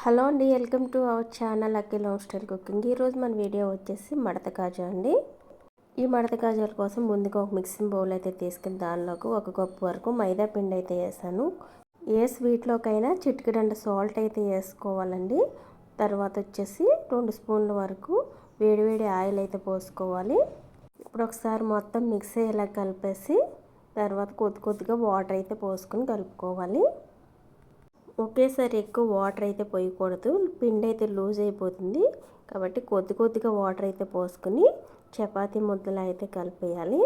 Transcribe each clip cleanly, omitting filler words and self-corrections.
Hello అండి, welcome to our channel lucky long style cooking. ఈరోజు మన వీడియో వచ్చేసి మడత కాజా అండి. ఈ మడత కాజాల కోసం ముందుగా ఒక మిక్సింగ్ బౌల్ అయితే తీసుకుని దానిలోకి 1 కప్పు వరకు మైదా పిండి అయితే వేసాను. ఏ స్వీట్లోకైనా చిటికెడంత సాల్ట్ అయితే వేసుకోవాలండి. తర్వాత వచ్చేసి 2 స్పూన్ల వరకు వేడివేడి ఆయిల్ అయితే పోసుకోవాలి. ఇప్పుడు ఒకసారి మొత్తం మిక్స్ అయ్యేలా కలిపేసి తర్వాత కొద్దిగా వాటర్ అయితే పోసుకొని కలుపుకోవాలి. ఒకేసారి ఎక్కువ వాటర్ అయితే పోయకూడదు, పిండి అయితే లూజ్ అయిపోతుంది. కాబట్టి కొద్దిగా వాటర్ అయితే పోసుకొని చపాతీ ముద్దలా అయితే కలిపేయాలి.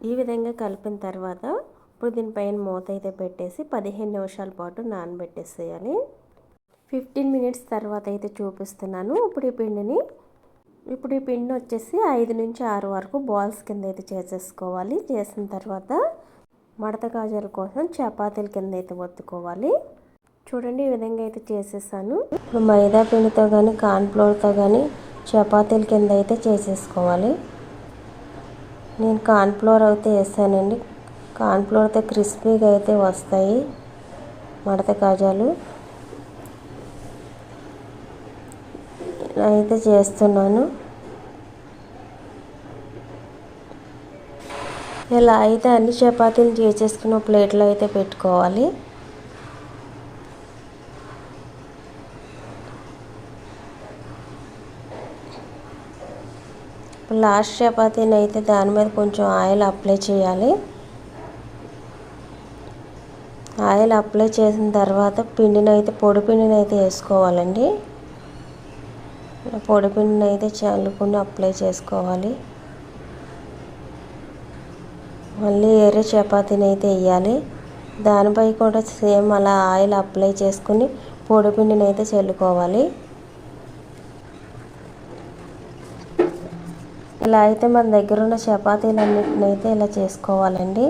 ఈ విధంగా కలిపిన తర్వాత ఇప్పుడు దీనిపైన మూత అయితే పెట్టేసి 15 నిమిషాల పాటు నానబెట్టేసేయాలి. 15 మినిట్స్ తర్వాత అయితే చూపిస్తున్నాను. ఇప్పుడు ఈ పిండి వచ్చేసి 5 నుంచి 6 వరకు బాల్స్ కింద అయితే చేసేసుకోవాలి. చేసిన తర్వాత మడత కాజాల కోసం చపాతీల కింద అయితే ఒత్తుకోవాలి. చూడండి, ఈ విధంగా అయితే చేసేసాను. ఇప్పుడు మైదా పిండితో కానీ కార్న్ఫ్లోర్తో కానీ చపాతీల కింద అయితే చేసేసుకోవాలి. నేను కార్న్ఫ్లోర్ అయితే వేసానండి. కార్న్ఫ్లోర్తో క్రిస్పీగా అయితే వస్తాయి మడత కాజాలు. ఇలా అయితే చేస్తున్నాను. ఇలా అయితే అన్ని చపాతీలు చేసేసుకున్న ప్లేట్లో అయితే పెట్టుకోవాలి. లాస్ట్ చపాతీని అయితే దాని మీద కొంచెం ఆయిల్ అప్లై చేయాలి. ఆయిల్ అప్లై చేసిన తర్వాత పొడి పిండిని అయితే వేసుకోవాలండి. పొడి పిండిని అయితే చల్లుకుని అప్లై చేసుకోవాలి. మళ్ళీ వేరే చపాతీని అయితే వేయాలి. దానిపై కూడా సేమ్ అలా ఆయిల్ అప్లై చేసుకుని పొడి పిండిని అయితే చల్లుకోవాలి. ఇలా అయితే మన దగ్గర ఉన్న చపాతీలన్నిటిని అయితే ఇలా చేసుకోవాలండి.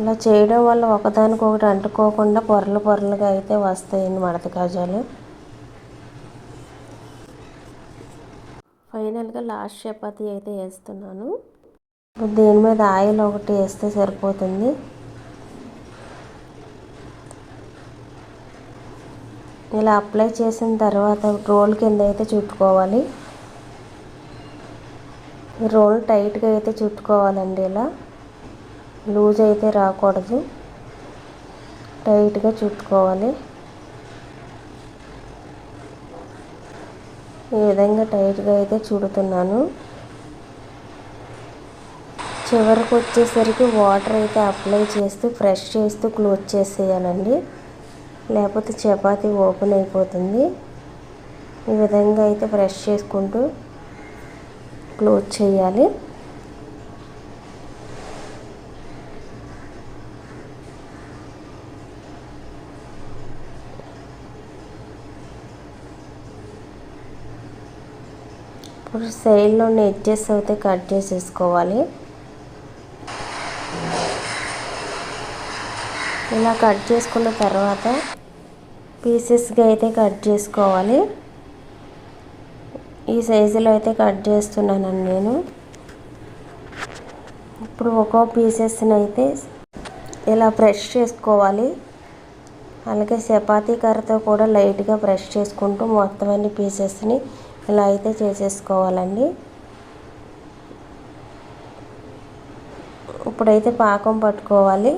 ఇలా చేయడం వల్ల ఒకదానికొకటి అంటుకోకుండా పొరలుగా అయితే వస్తాయండి మడత కాజాలు. ఫైనల్గా లాస్ట్ చపాతీ అయితే వేస్తున్నాను. దీని మీద ఆయిల్ ఒకటి వేస్తే సరిపోతుంది. ఇలా అప్లై చేసిన తర్వాత రోల్ కింద అయితే చుట్టుకోవాలి. ఈ రోల్ టైట్గా అయితే చుట్టుకోవాలండి. ఇలా లూజ్ అయితే రాకూడదు, టైట్గా చుట్టుకోవాలి. ఈ విధంగా టైట్గా అయితే చుడుతున్నాను. చివరికి వచ్చేసరికి వాటర్ అయితే అప్లై చేస్తూ ప్రెస్ చేస్తూ క్లోజ్ చేసేయాలండి, లేకపోతే చపాతీ ఓపెన్ అయిపోతుంది. ఈ విధంగా అయితే ప్రెస్ చేసుకుంటూ క్లోజ్ చేయాలి. ఇప్పుడు సైడ్లో ఉన్న ఎడ్జెస్ అయితే కట్ చేసేసుకోవాలి. ఇలా కట్ చేసుకున్న తర్వాత పీసెస్గా అయితే కట్ చేసుకోవాలి. ఈ సైజులో అయితే కట్ చేస్తున్నానండి నేను. ఇప్పుడు ఒక్కో పీసెస్ని అయితే ఇలా ప్రెస్ చేసుకోవాలి. అలాగే చపాతీ కర్రతో కూడా లైట్గా ప్రెస్ చేసుకుంటూ మొత్తం అన్ని పీసెస్ని ఇలా అయితే చేసేసుకోవాలండి. ఇప్పుడైతే పాకం పట్టుకోవాలి.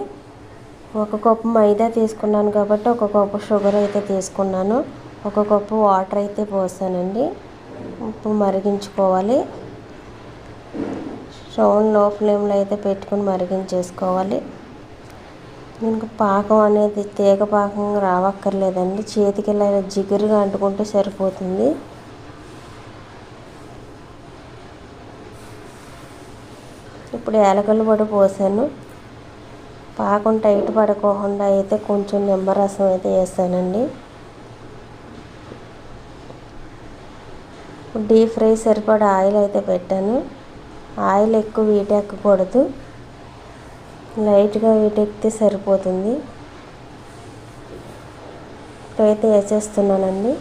1 కప్పు మైదా తీసుకున్నాను కాబట్టి 1 కప్పు షుగర్ అయితే తీసుకున్నాను. 1 కప్పు వాటర్ అయితే పోసానండి. ఇప్పుడు మరిగించుకోవాలి. స్టవ్ లో ఫ్లేమ్లో అయితే పెట్టుకుని మరిగించేసుకోవాలి. దీనికి పాకం అనేది తీగ పాకం రావక్కర్లేదండి, చేతికి ఇలా జిగురుగా అంటుకుంటే సరిపోతుంది. ఇప్పుడు యాలకుల పొడి పోసాను. పాకం టైట్ పడుకోకుండా అయితే కొంచెం నిమ్మరసం అయితే వేసానండి. డీప్ ఫ్రై సరిపడా ఆయిల్ అయితే పెట్టాను. ఆయిల్ ఎక్కువ వీటెక్కకూడదు, లైట్గా వీటెక్కితే సరిపోతుంది. ఇప్పుడైతే వేసేస్తున్నానండి.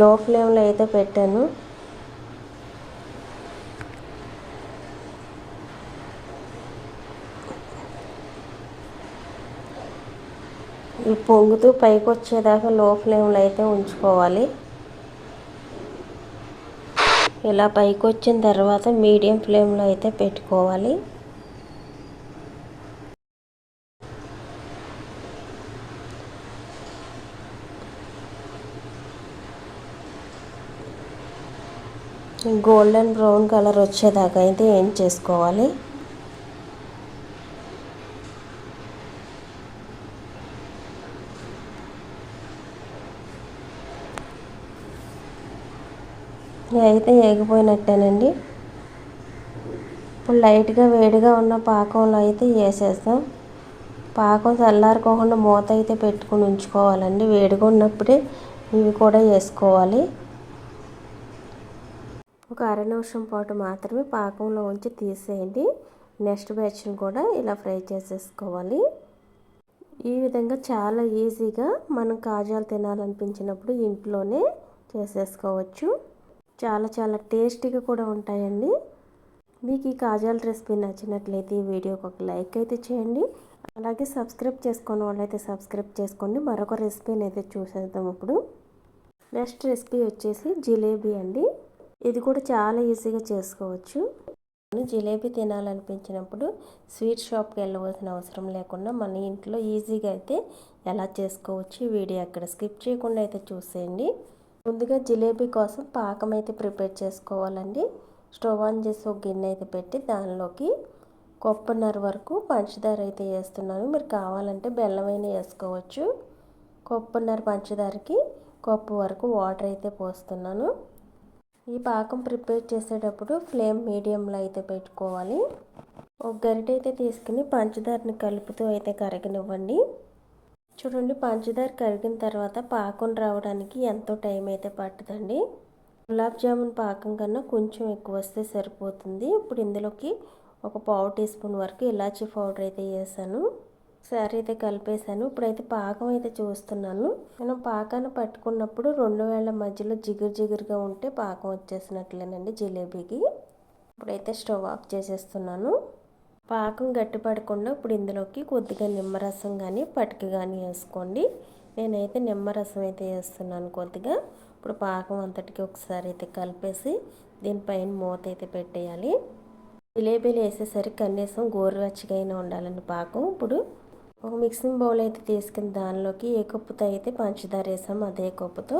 లో ఫ్లేమ్లో అయితే పెట్టాను. ఈ పొంగుతూ పైకి వచ్చేదాకా లో ఫ్లేమ్లో అయితే ఉంచుకోవాలి. ఇలా పైకి వచ్చిన తర్వాత మీడియం ఫ్లేమ్లో అయితే పెట్టుకోవాలి. గోల్డెన్ బ్రౌన్ కలర్ వచ్చేదాకా అయితే ఏం చేసుకోవాలి. అయితే ఏగిపోయినట్టేనండి. ఇప్పుడు లైట్గా వేడిగా ఉన్న పాకంలో అయితే వేసేస్తాం. పాకం చల్లారుకోకుండా మూత అయితే పెట్టుకుని ఉంచుకోవాలండి. వేడిగా ఉన్నప్పుడే ఇవి కూడా వేసుకోవాలి. ఒక అర నిమిషం పాటు మాత్రమే పాకంలో ఉంచి తీసేయండి. నెక్స్ట్ బ్యాచ్ని కూడా ఇలా ఫ్రై చేసేసుకోవాలి. ఈ విధంగా చాలా ఈజీగా మనం కాజాలు తినాలనిపించినప్పుడు ఇంట్లోనే చేసేసుకోవచ్చు. చాలా టేస్టీగా కూడా ఉంటాయండి. మీకు ఈ కాజాల రెసిపీ నచ్చినట్లయితే ఈ వీడియోకి ఒక లైక్ అయితే చేయండి. అలాగే సబ్స్క్రైబ్ చేసుకున్న వాళ్ళైతే సబ్స్క్రైబ్ చేసుకోండి. మరొక రెసిపీని అయితే చూసేద్దాం. ఇప్పుడు నెక్స్ట్ రెసిపీ వచ్చేసి జిలేబీ అండి. ఇది కూడా చాలా ఈజీగా చేసుకోవచ్చు. జిలేబీ తినాలనిపించినప్పుడు స్వీట్ షాప్కి వెళ్ళవలసిన అవసరం లేకుండా మన ఇంట్లో ఈజీగా అయితే ఎలా చేసుకోవచ్చు ఈ వీడియో అక్కడ స్కిప్ చేయకుండా అయితే చూసేయండి. ముందుగా జిలేబీ కోసం పాకం అయితే ప్రిపేర్ చేసుకోవాలండి. స్టవ్ ఆన్ చేసి ఒక గిన్నె అయితే పెట్టి దానిలోకి కప్పున్నర వరకు పంచదార అయితే వేస్తున్నాను. మీరు కావాలంటే బెల్లమైనా వేసుకోవచ్చు. కప్పున్నర పంచదారకి కప్పు వరకు వాటర్ అయితే పోస్తున్నాను. ఈ పాకం ప్రిపేర్ చేసేటప్పుడు ఫ్లేమ్ మీడియంలో అయితే పెట్టుకోవాలి. ఒక గరిటె అయితే తీసుకుని పంచదారని కలుపుతూ అయితే కరగనివ్వండి. చూడండి, పంచదార కరిగిన తర్వాత పాకం రావడానికి ఎంతో టైం అయితే పడుతుందండి. గులాబ్ జామున్ పాకం కన్నా కొంచెం ఎక్కువ వస్తే సరిపోతుంది. ఇప్పుడు ఇందులోకి ఒక పావు టీ స్పూన్ వరకు ఇలాచీ పౌడర్ అయితే వేసాను. సరే అయితే కలిపేసాను. ఇప్పుడైతే పాకం అయితే చూస్తున్నాను. మనం పాకాన్ని పట్టుకున్నప్పుడు 2 వేళ్ల మధ్యలో జిగురుగా ఉంటే పాకం వచ్చేసినట్లేనండి జిలేబీకి. ఇప్పుడైతే స్టవ్ ఆఫ్ చేసేస్తున్నాను. పాకం గట్టిపడకుండా ఇప్పుడు ఇందులోకి కొద్దిగా నిమ్మరసం కానీ పటిక కానీ వేసుకోండి. నేనైతే నిమ్మరసం అయితే వేస్తున్నాను కొద్దిగా. ఇప్పుడు పాకం అంతటికి ఒకసారి అయితే కలిపేసి దీనిపైన మూత అయితే పెట్టేయాలి. జిలేబీలు వేసేసరికి కనీసం గోరువెచ్చగా అయినా ఉండాలండి పాకం. ఇప్పుడు ఒక మిక్సింగ్ బౌల్ అయితే తీసుకుని దానిలోకి ఏ కప్పుతో అయితే పంచదార వేసాము అదే కప్పుతో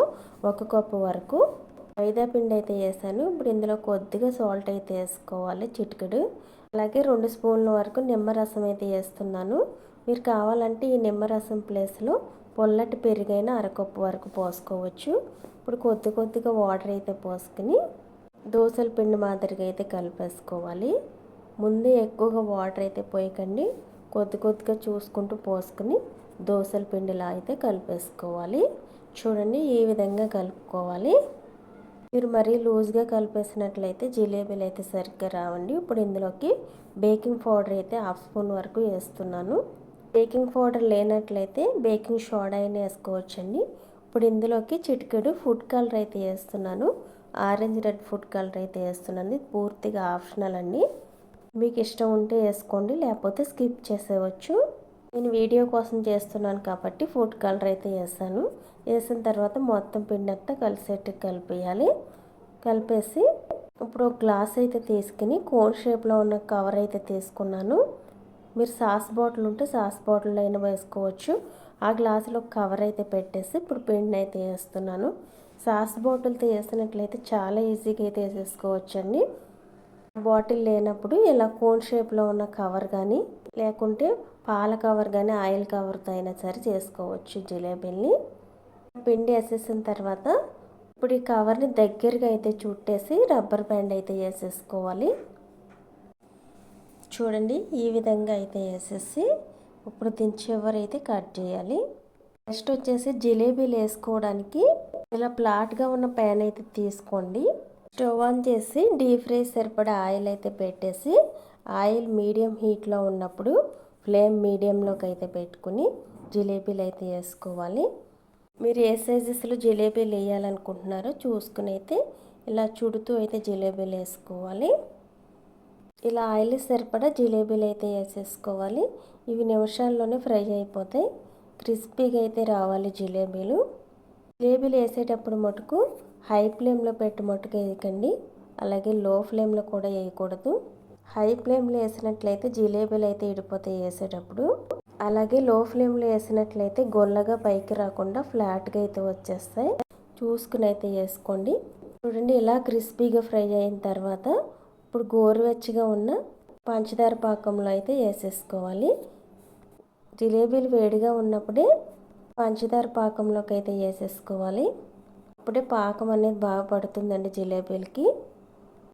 1 కప్పు వరకు మైదా పిండి అయితే వేసాను. ఇప్పుడు ఇందులో కొద్దిగా సాల్ట్ అయితే వేసుకోవాలి, చిటికెడు. అలాగే 2 స్పూన్ల వరకు నిమ్మరసం అయితే వేస్తున్నాను. మీరు కావాలంటే ఈ నిమ్మరసం ప్లేస్లో పొల్లటి పెరుగైనా అరకప్పు వరకు పోసుకోవచ్చు. ఇప్పుడు కొద్దిగా వాటర్ అయితే పోసుకుని దోసల పిండి మాదిరిగా అయితే కలిపేసుకోవాలి. ముందే ఎక్కువగా వాటర్ అయితే పోయకండి, కొద్దిగా చూసుకుంటూ పోసుకుని దోసల పిండిలా అయితే కలిపేసుకోవాలి. చూడండి, ఈ విధంగా కలుపుకోవాలి. మీరు మరీ లూజ్గా కలిపేసినట్లయితే జిలేబీలు అయితే సరిగ్గా రావండి. ఇప్పుడు ఇందులోకి బేకింగ్ పౌడర్ అయితే 1/2 స్పూన్ వరకు వేస్తున్నాను. బేకింగ్ పౌడర్ లేనట్లయితే బేకింగ్ సోడా అయినా వేసుకోవచ్చండి. ఇప్పుడు ఇందులోకి చిటికెడు ఫుడ్ కలర్ అయితే వేస్తున్నాను. ఆరెంజ్ రెడ్ ఫుడ్ కలర్ అయితే వేస్తున్నాను. పూర్తిగా ఆప్షనల్ అండి. మీకు ఇష్టం ఉంటే వేసుకోండి, లేకపోతే స్కిప్ చేసేవచ్చు. నేను వీడియో కోసం చేస్తున్నాను కాబట్టి ఫుడ్ కలర్ అయితే వేసాను. వేసిన తర్వాత మొత్తం పిండి అంతా కలిసేట్టు కలిపేయాలి. కలిపేసి ఇప్పుడు ఒక గ్లాస్ అయితే తీసుకుని కోన్ షేప్లో ఉన్న కవర్ అయితే తీసుకున్నాను. మీరు సాస్ బాటిల్ ఉంటే సాస్ బాటిల్ అయినా వేసుకోవచ్చు. ఆ గ్లాసులో కవర్ అయితే పెట్టేసి ఇప్పుడు పిండిని అయితే వేస్తున్నాను. సాస్ బాటిల్తో వేసినట్లయితే చాలా ఈజీగా అయితే వేసేసుకోవచ్చండి. బాటిల్ లేనప్పుడు ఇలా కోన్ షేప్లో ఉన్న కవర్ కానీ లేకుంటే పాల కవర్ కానీ ఆయిల్ కవర్తో అయినా సరే చేసుకోవచ్చు జిలేబీల్ని. పిండి వేసేసిన తర్వాత ఇప్పుడు ఈ కవర్ని దగ్గరగా అయితే చుట్టేసి రబ్బర్ బ్యాండ్ అయితే వేసేసుకోవాలి. చూడండి, ఈ విధంగా అయితే వేసేసి ఇప్పుడు దీని చివరి అయితే కట్ చేయాలి. నెక్స్ట్ వచ్చేసి జిలేబీలు వేసుకోవడానికి ఇలా ఫ్లాట్గా ఉన్న ప్యాన్ అయితే తీసుకోండి. స్టవ్ ఆన్ చేసి డీప్ ఫ్రై సరిపడా ఆయిల్ అయితే పెట్టేసి ఆయిల్ మీడియం హీట్లో ఉన్నప్పుడు ఫ్లేమ్ మీడియంలోకి అయితే పెట్టుకుని జిలేబీలు అయితే వేసుకోవాలి. మీరు ఏ సైజెస్లో జిలేబీలు వేయాలనుకుంటున్నారో చూసుకుని అయితే ఇలా చుడుతూ అయితే జిలేబీలు వేసుకోవాలి. ఇలా ఆయిల్ సరిపడా జిలేబీలు అయితే వేసేసుకోవాలి. ఇవి నిమిషాల్లోనే ఫ్రై అయిపోతాయి. క్రిస్పీగా అయితే రావాలి జిలేబీలు. జిలేబీలు వేసేటప్పుడు మటుకు హై ఫ్లేమ్లో పెట్టి మటుకు వేయకండి, అలాగే లో ఫ్లేమ్లో కూడా వేయకూడదు. హై ఫ్లేమ్లో వేసినట్లయితే జిలేబీలు అయితే ఇడిపోతాయి వేసేటప్పుడు. అలాగే లో ఫ్లేమ్లో వేసినట్లయితే గొల్లగా పైకి రాకుండా ఫ్లాట్గా అయితే వచ్చేస్తాయి. చూసుకుని అయితే వేసుకోండి. చూడండి, ఇలా క్రిస్పీగా ఫ్రై అయిన తర్వాత ఇప్పుడు గోరువెచ్చగా ఉన్న పంచదార పాకంలో అయితే వేసేసుకోవాలి. జిలేబీలు వేడిగా ఉన్నప్పుడే పంచదార పాకంలోకి అయితే వేసేసుకోవాలి. అప్పుడే పాకం అనేది బాగా పడుతుందండి జిలేబీలకి.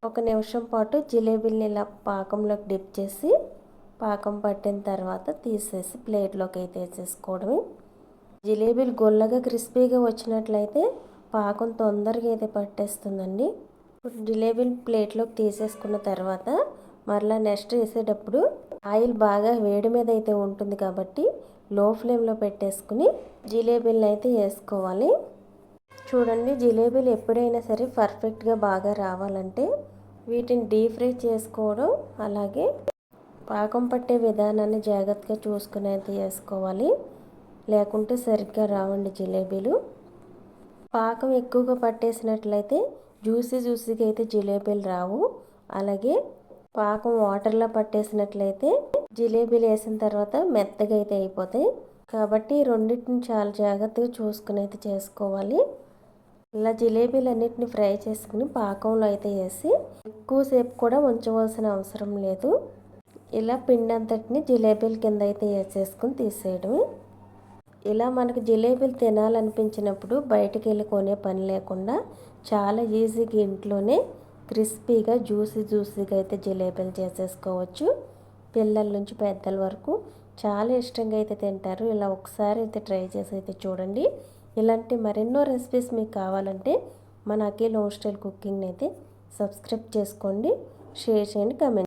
1 నిమిషం పాటు జిలేబీలని ఇలా పాకంలోకి డిప్ చేసి పాకం పట్టిన తర్వాత తీసేసి ప్లేట్లోకి అయితే వేసేసుకోవడమే. జిలేబీలు గొల్లగా క్రిస్పీగా వచ్చినట్లయితే పాకం తొందరగా అయితే పట్టేస్తుందండి. ఇప్పుడు జిలేబీలు ప్లేట్లోకి తీసేసుకున్న తర్వాత మరలా నెక్స్ట్ వేసేటప్పుడు ఆయిల్ బాగా వేడి మీద అయితే ఉంటుంది కాబట్టి లో ఫ్లేమ్లో పెట్టేసుకుని జిలేబీలను అయితే వేసుకోవాలి. చూడండి, జిలేబీలు ఎప్పుడైనా సరే పర్ఫెక్ట్గా బాగా రావాలంటే వీటిని డీప్ ఫ్రై చేసుకోవడం, అలాగే పాకం పట్టే విధానాన్ని జాగ్రత్తగా చూసుకుని అయితే వేసుకోవాలి. లేకుంటే సరిగ్గా రావండి జిలేబీలు. పాకం ఎక్కువగా పట్టేసినట్లయితే జ్యూసీగా అయితే జిలేబీలు రావు. అలాగే పాకం వాటర్లో పట్టేసినట్లయితే జిలేబీలు వేసిన తర్వాత మెత్తగా అయితే అయిపోతాయి. కాబట్టి రెండింటిని చాలా జాగ్రత్తగా చూసుకుని అయితే చేసుకోవాలి. ఇలా జిలేబీలు అన్నిటిని ఫ్రై చేసుకుని పాకంలో అయితే వేసి ఎక్కువసేపు కూడా ఉంచవలసిన అవసరం లేదు. ఇలా పిండి అంతటిని జిలేబీల కింద అయితే వేసేసుకుని తీసేయడమే. ఇలా మనకు జిలేబీలు తినాలనిపించినప్పుడు బయటికి వెళ్ళి కొనే పని లేకుండా చాలా ఈజీగా ఇంట్లోనే క్రిస్పీగా జ్యూసీగా అయితే జిలేబీలు చేసేసుకోవచ్చు. పిల్లల నుంచి పెద్దల వరకు చాలా ఇష్టంగా అయితే తింటారు. ఇలా ఒకసారి అయితే ట్రై చేసి అయితే చూడండి. ఇలాంటి మరెన్నో రెసిపీస్ మీకు కావాలంటే మన అఖిల్ హోమ్ స్టైల్ కుకింగ్ని అయితే సబ్స్క్రైబ్ చేసుకోండి, షేర్ చేయండి, కామెంట్